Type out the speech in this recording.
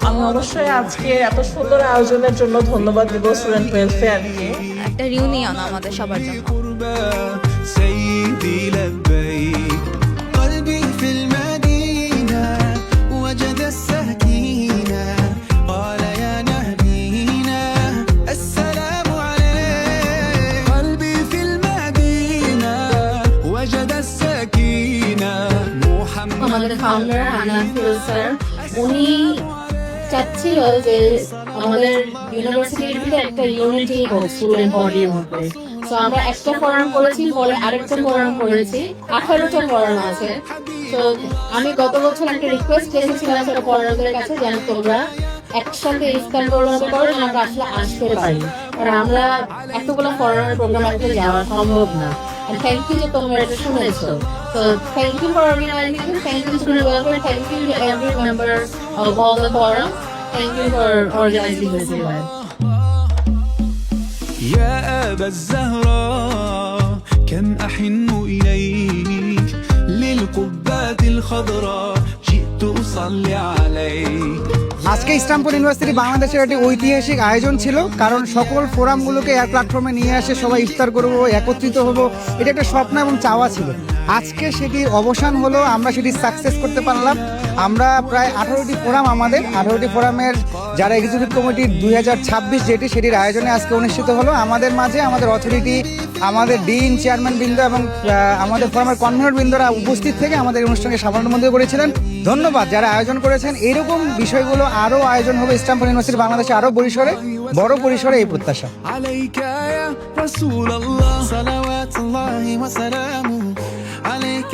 আমি অবশ্যই আজকে এত সুন্দর আয়োজনের জন্য ধন্যবাদ দিব স্টুডেন্ট ওয়েলফেয়ারকে। একটা রিউনিয়ন আমাদের সবার জন্য। আমাদের ফাউন্ডার হান্নান ফিরোজ স্যার উনি চাচ্ছিল যে আমাদের ইউনিভার্সিটির ভিতরে একটা ইউনিটি হোক স্টুডেন্ট বডির মধ্যে। তো আমরা একটা ফোরাম করেছি, পরে আরেকটা ফোরাম করেছি, 18টা ফোরাম আছে। তো আমি গত বছর একটা রিকোয়েস্ট রেখেছিলাম সেটা ফোরামদের কাছে যেন তোমরা একসাথে ইফতার প্রোগ্রাম করো, যেন আমরা আসলে আসতে পারি, কারণ আমরা এতগুলো ফোরামের প্রোগ্রাম আসলে যাওয়া সম্ভব না। And thank you যে তোমরা এটা শুনেছো। So thank you for organizing, thank you to the welfare, thank you to every member of all the forum, thank you for organizing this event. يا أبا الزهراء كم أحن إليك للقبات الخضراء جئت أصلي عليك. আজকে ইসলামপুর ইউনিভার্সিটি বাংলাদেশের একটি ঐতিহাসিক আয়োজন ছিল, কারণ সকল ফোরামগুলোকে এক প্ল্যাটফর্মে নিয়ে আসে সবাই ইফতার করবো, একত্রিত হবো, এটা একটা স্বপ্ন এবং চাওয়া ছিল। আজকে সেটির অবসান হলো, আমরা সেটি সাকসেস করতে পারলাম। আমরা প্রায় 18টি ফোরাম, আমাদের 18টি ফোরামের যারা এক্সিকিউটিভ কমিটির 2026 যেটি, সেটির আয়োজনে আজকে অনুষ্ঠিত হলো। আমাদের মাঝে আমাদের অথরিটি, আমাদের ডিন, চেয়ারম্যান বৃন্দ এবং আমাদের ফোরামের কনভেনর বৃন্দরা উপস্থিত থেকে আমাদের অনুষ্ঠানকে সাফল্যমণ্ডিত করেছিলেন। ধন্যবাদ যারা আয়োজন করেছেন। এরকম বিষয়গুলো আরও আয়োজন হবে ইসলামপুর ইউনিভার্সিটি বাংলাদেশে আরও পরিসরে, বড় পরিসরে, এই প্রত্যাশা। عليك يا رسول الله صلوات الله وسلامه عليك